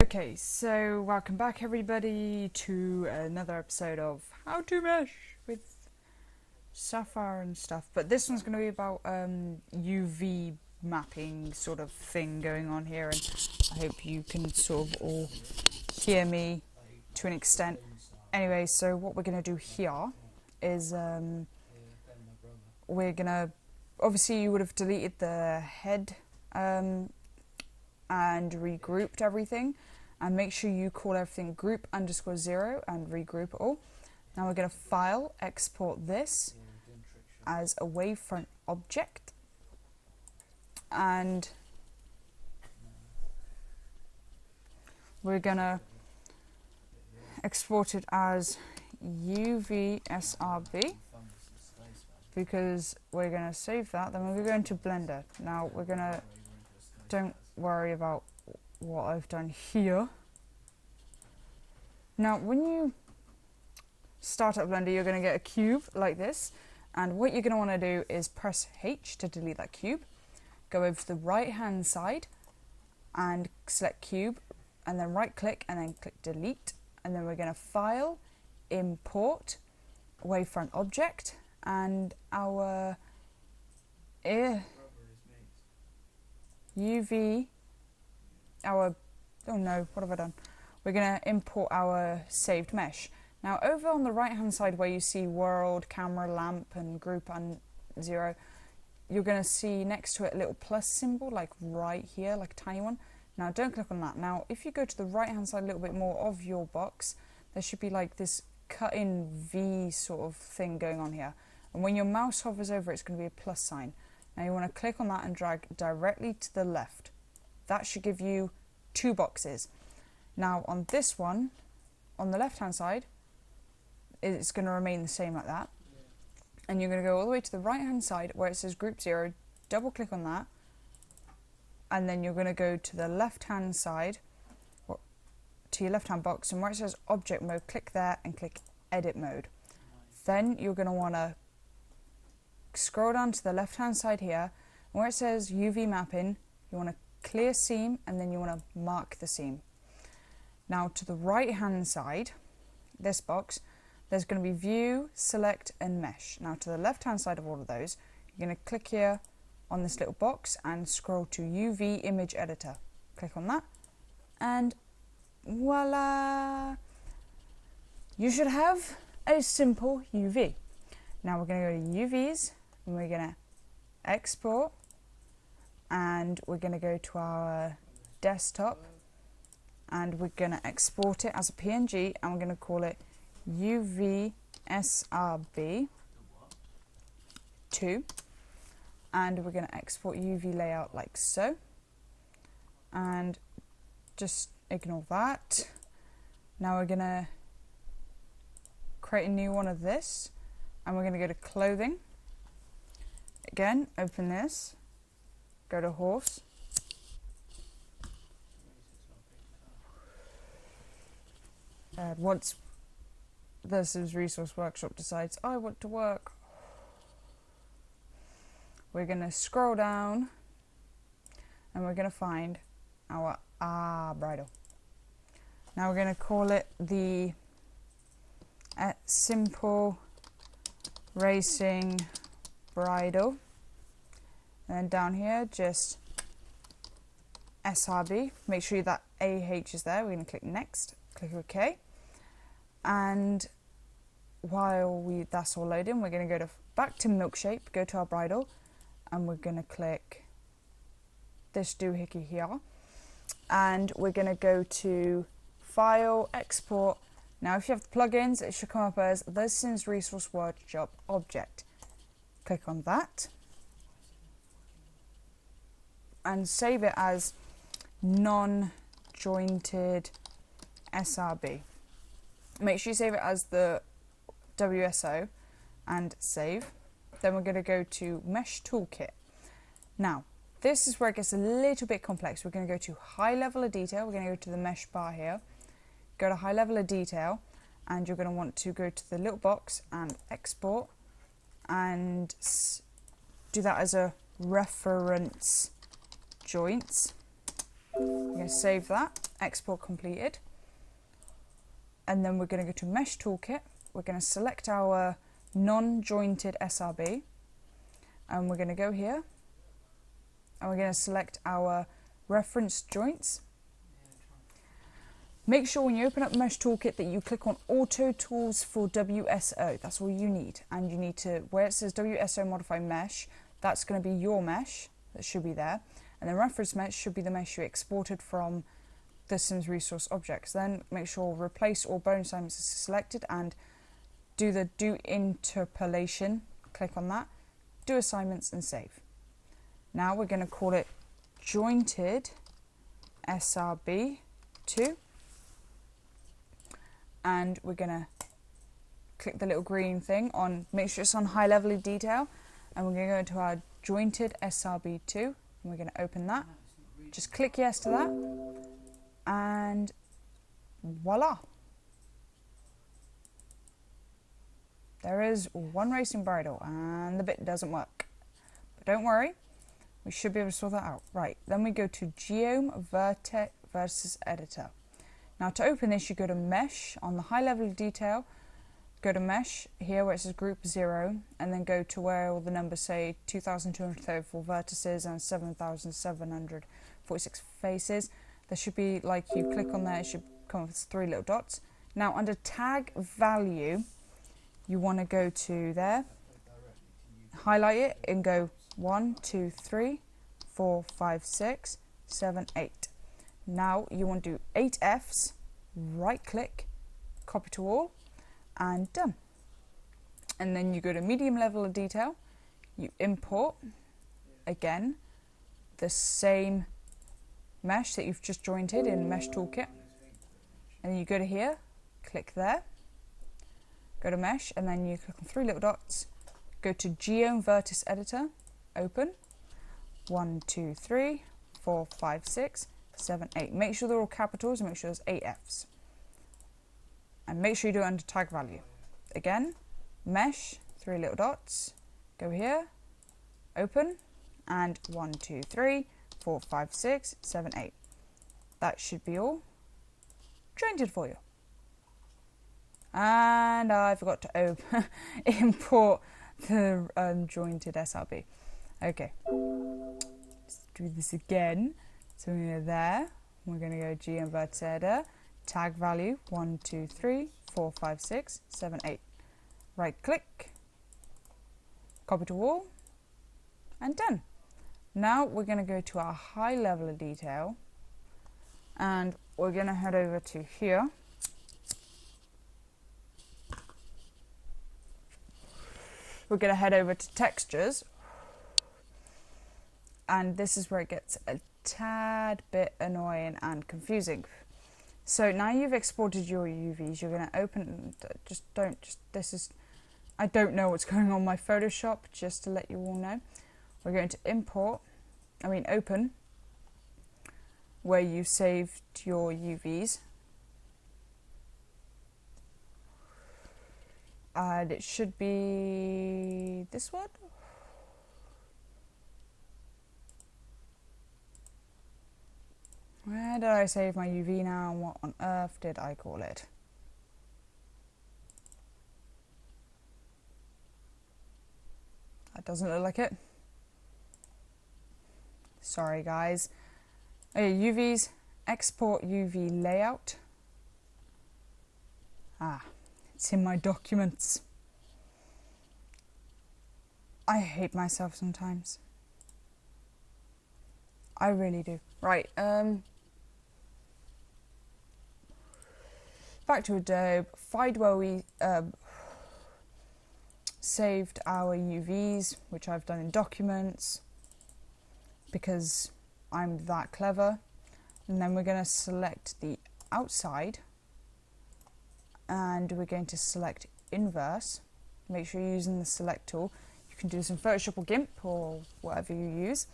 Okay, so welcome back everybody to another episode of How to Mesh with Sapphire and stuff. But this one's going to be about UV mapping sort of thing going on here, and I hope you can sort of all hear me to an extent. Anyway, so what we're going to do here is we're going to, obviously you would have deleted the head and regrouped everything, and make sure you call everything group_0 and regroup it all. Now we're going to file, export this as a wavefront object, and we're going to export it as UVSRB because we're going to save that. Then we're going to go into Blender. Now we're going to, don't worry about what I've done here. Now when you start up Blender, you're going to get a cube like this, and what you're going to want to do is press H to delete that cube, go over to the right hand side and select cube, and then right click and then click delete, and then we're going to file, import wavefront object, and our UV, oh no, what have I done? We're going to import our saved mesh. Now over on the right hand side where you see world, camera, lamp and group and 0, you're going to see next to it a little plus symbol, like right here, like a tiny one. Now don't click on that. Now if you go to the right hand side a little bit more of your box, there should be like this cut in V sort of thing going on here, and when your mouse hovers over it, it's going to be a plus sign. Now you want to click on that and drag directly to the left. That should give you 2 boxes. Now on this one, on the left hand side, it's going to remain the same like that. And you're going to go all the way to the right hand side where it says group 0, double click on that, and then you're going to go to the left hand side, to your left hand box, and where it says object mode, click there and click edit mode. Then you're going to want to scroll down to the left hand side here, and where it says UV mapping, you want to clear seam, and then you want to mark the seam. Now to the right hand side, this box, there's going to be view, select and mesh. Now to the left hand side of all of those, you're going to click here on this little box and scroll to UV image editor. Click on that and voila! You should have a simple UV. Now we're going to go to UVs, and we're going to export, and we're going to go to our desktop, and we're going to export it as a PNG, and we're going to call it UVSRB2, and we're going to export UV layout like so, and just ignore that. Now we're going to create a new one of this, and we're going to go to clothing. Again, open this, go to horse. Once this resource workshop decides I want to work, we're going to scroll down and we're going to find our bridle. Now we're going to call it the simple racing bridle, and then down here just SRB. Make sure that AH is there. We're going to click next, click OK, and while that's all loading, we're going to go back to Milkshape, go to our bridle, and we're going to click this doohickey here, and we're going to go to file, export. Now if you have the plugins, it should come up as The Sims Resource Workshop Object. Click on that and save it as non-jointed SRB. Make sure you save it as the WSO and save. Then we're going to go to Mesh Toolkit. Now this is where it gets a little bit complex. We're going to go to high level of detail. We're going to go to the mesh bar here, go to high level of detail, and you're going to want to go to the little box and export, and do that as a reference joints. We're going to save that, export completed. And then we're going to go to Mesh Toolkit. We're going to select our non-jointed SRB. And we're going to go here. And we're going to select our reference joints. Make sure when you open up Mesh Toolkit that you click on Auto Tools for WSO. That's all you need. And you need to, where it says WSO Modify Mesh, that's going to be your mesh. That should be there. And then reference mesh should be the mesh you exported from the Sims resource objects. Then make sure Replace all bonus assignments is selected and do the Do Interpolation. Click on that. Do assignments and save. Now we're going to call it Jointed SRB2. And we're going to click the little green thing on, make sure it's on high level of detail. And we're going to go into our Jointed SRB2. And we're going to open that. Just click yes to that. And voila. There is one racing bridle and the bit doesn't work. But don't worry, we should be able to sort that out. Right, then we go to Geom Vertex Editor. Now to open this, you go to Mesh on the high level of detail, go to Mesh here where it says Group 0, and then go to where all the numbers say 2,234 vertices and 7,746 faces. There should be, like, you click on there, it should come up with 3 little dots. Now under Tag Value, you want to go to there, highlight it and go 1, 2, 3, 4, 5, 6, 7, 8. Now you want to do 8 Fs, right click, copy to all, and done. And then you go to medium level of detail, you import, again, the same mesh that you've just jointed in Mesh Toolkit. And then you go to here, click there, go to Mesh, and then you click on 3 little dots, go to Geom Vertex Editor, open, 1, 2, 3, 4, 5, 6, 7, 8. Make sure they're all capitals and make sure there's 8 Fs. And make sure you do it under Tag Value. Again, Mesh, 3 little dots, go here, open, and 1, 2, 3, 4, 5, 6, 7, 8. That should be all jointed for you. And I forgot to import the jointed SRB. Okay, let's do this again. So we're going to go there, we're going to go Geom Vertex Editor, Tag Value, 1, 2, 3, 4, 5, 6, 7, 8. Right click, copy to all, and done. Now we're going to go to our high level of detail, and we're going to head over to here. We're going to head over to textures, and this is where it gets a tad bit annoying and confusing. So now you've exported your UVs, you're going to open, I don't know what's going on in my Photoshop, just to let you all know. We're going to open where you saved your UVs. And it should be this one. Where did I save my UV now, and what on earth did I call it? That doesn't look like it. Sorry guys. Okay, UVs, export UV layout. It's in my documents. I hate myself sometimes. I really do. Right, back to Adobe. Find where we saved our UVs, which I've done in documents, because I'm that clever. And then we're going to select the outside, and we're going to select inverse. Make sure you're using the select tool. You can do this in Photoshop or GIMP or whatever you use.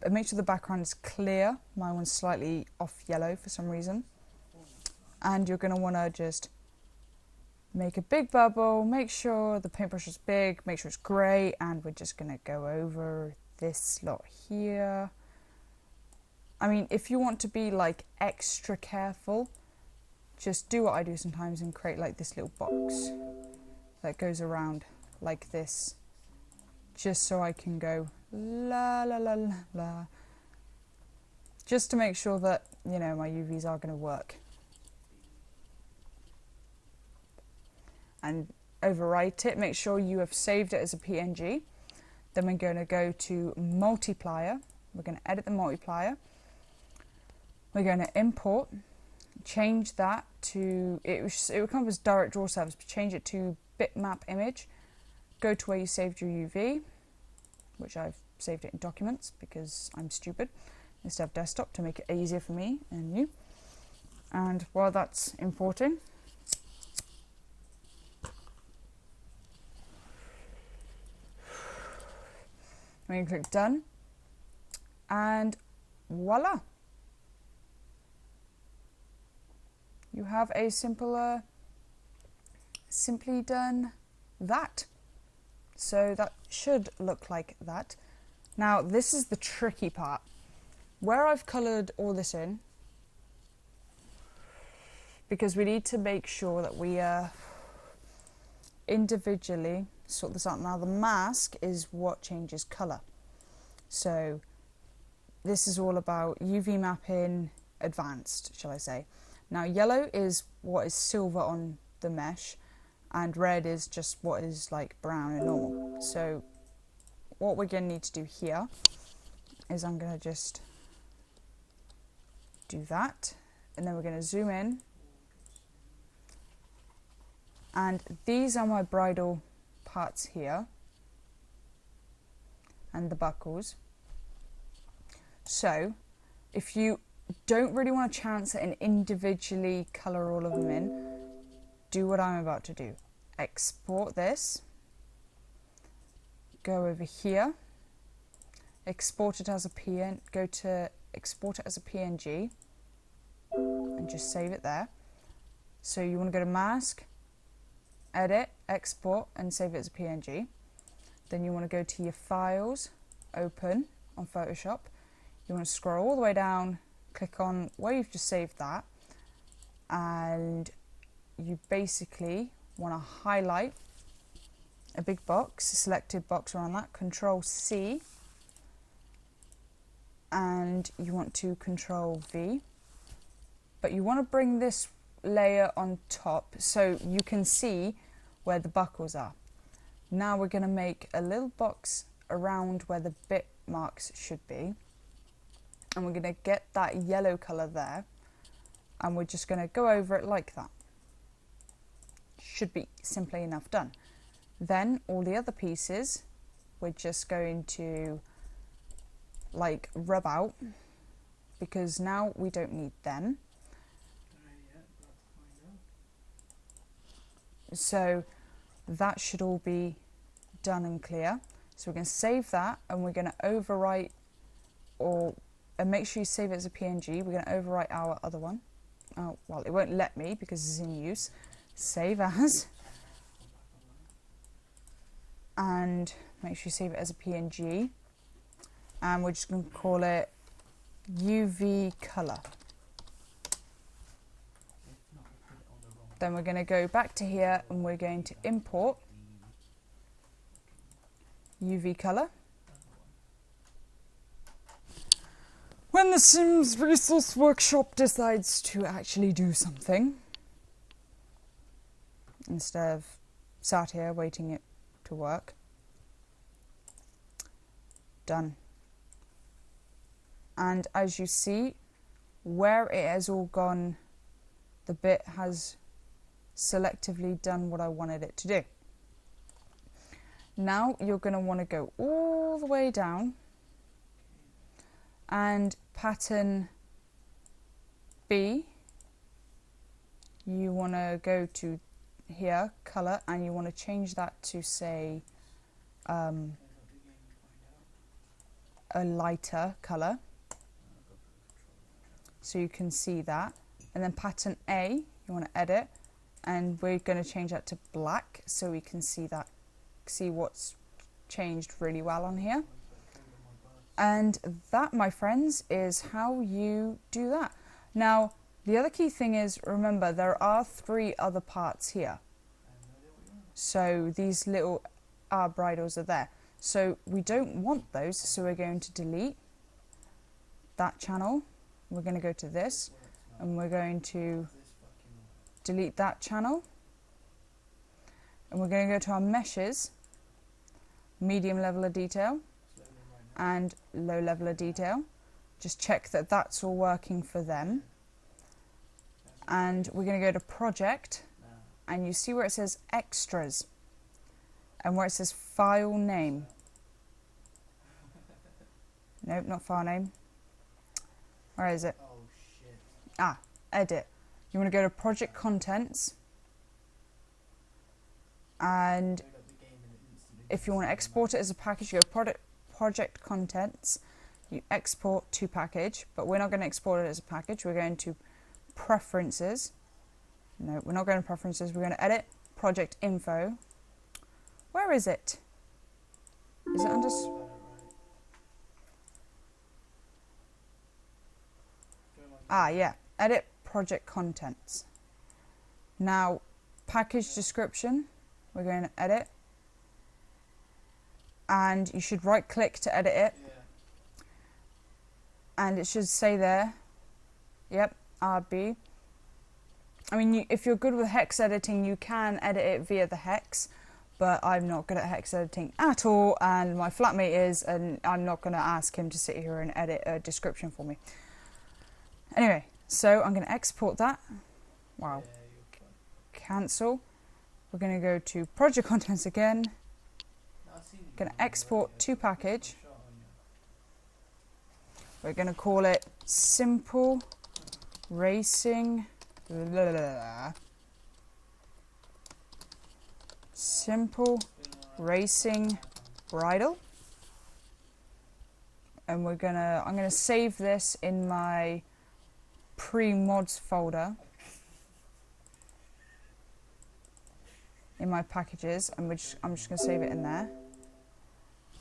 But make sure the background is clear. My one's slightly off yellow for some reason. And you're going to want to just make a big bubble, make sure the paintbrush is big, make sure it's grey, and we're just going to go over this lot here. I mean, if you want to be like extra careful, just do what I do sometimes and create like this little box that goes around like this, just so I can go la la la la la, just to make sure that, you know, my UVs are going to work. And overwrite it, make sure you have saved it as a PNG. Then we're going to go to multiplier, we're going to edit the multiplier, we're going to import, change that to, it will come up as direct draw service, but change it to bitmap image, go to where you saved your UV, which I've saved it in documents because I'm stupid, instead of desktop to make it easier for me and you. And while that's importing, I'm going to click done, and voila, you have a simply done that. So that should look like that. Now this is the tricky part. Where I've coloured all this in, because we need to make sure that we individually sort this out. Now the mask is what changes colour. So this is all about UV mapping advanced, shall I say. Now yellow is what is silver on the mesh, and red is just what is like brown and normal. So what we're going to need to do here is I'm going to just do that, and then we're going to zoom in, and these are my bridle parts here and the buckles. So if you don't really want to chance it and individually colour all of them in, do what I'm about to do. Export this, go over here, export it as a PN, go to export it as a PNG and just save it there. So you want to go to mask, edit, export and save it as a PNG. Then you want to go to your files, open on Photoshop. You want to scroll all the way down, click on where you've just saved that, and you basically want to highlight a big box, a selected box around that, Control C, and you want to Control V, but you want to bring this layer on top so you can see where the buckles are. Now we're going to make a little box around where the bit marks should be, and we're going to get that yellow colour there, and we're just going to go over it like that. Should be simply enough done. Then all the other pieces we're just going to like rub out, because now we don't need them. So that should all be done and clear. So we're going to save that, and we're going to overwrite, and make sure you save it as a PNG. We're going to overwrite our other one. Oh, well, it won't let me because it's in use. Save as, and make sure you save it as a PNG, and we're just going to call it UV color. Then we're going to go back to here and we're going to import UV color. When the Sims Resource Workshop decides to actually do something, instead of sat here waiting it to work. Done. And as you see, where it has all gone, the bit has selectively done what I wanted it to do. Now you're going to want to go all the way down, and pattern B, you want to go to here, color, and you want to change that to say a lighter color, so you can see that. And then pattern A, you want to edit, and we're going to change that to black so we can see that, see what's changed really well on here. And that, my friends, is how you do that. Now, the other key thing is, remember, there are 3 other parts here. So these little bridles are there. So we don't want those, so we're going to delete that channel. We're going to go to this, and we're going to delete that channel. And we're going to go to our meshes, medium level of detail, and low level of detail. Just check that that's all working for them. And we're going to go to project, and you see where it says extras and where it says file name. Nope, not file name. Where is it? Oh shit. Edit. You want to go to project contents, and if you want to export it as a package, you go project contents, you export to package, but we're not going to export it as a package. We're going to preferences. No, we're not going to preferences. We're going to edit project info. Where is it? Is it under? Yeah. Edit project contents. Now, package description. We're going to edit. And you should right click to edit it. Yeah. And it should say there. Yep, RB. I mean, if you're good with hex editing, you can edit it via the hex, but I'm not good at hex editing at all, and my flatmate is, and I'm not going to ask him to sit here and edit a description for me. Anyway, so I'm going to export that. Wow. Cancel. We're going to go to project contents again. Going to export to package. We're going to call it simple racing. Simple racing bridle. And I'm gonna save this in my pre-mods folder in my packages, and I'm just gonna save it in there.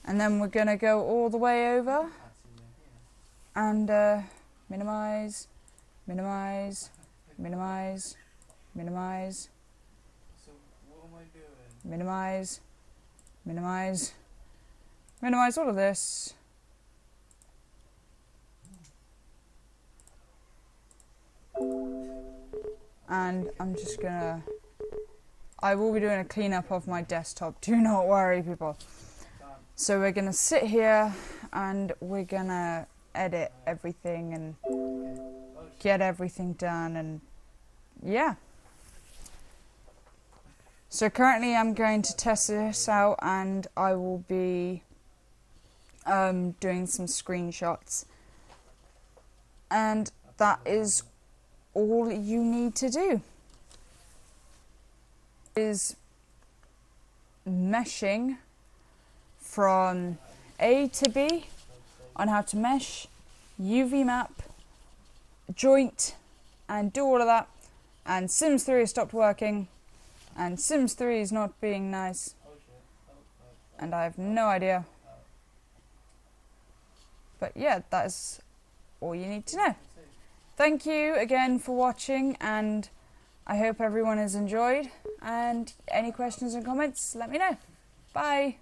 And then we're gonna go all the way over and minimize, minimize, minimize, minimize, So what am I doing? minimize, minimize, minimize all of this. And I'm just gonna, I will be doing a cleanup of my desktop, do not worry people. So we're gonna sit here and we're gonna edit everything and get everything done, and yeah. So currently I'm going to test this out, and I will be doing some screenshots, and that is all you need to do. Is meshing from A to B on how to mesh, UV map, joint, and do all of that. And Sims 3 has stopped working, and Sims 3 is not being nice, and I have no idea. But yeah, that is all you need to know. Thank you again for watching, and I hope everyone has enjoyed, and any questions and comments, let me know. Bye!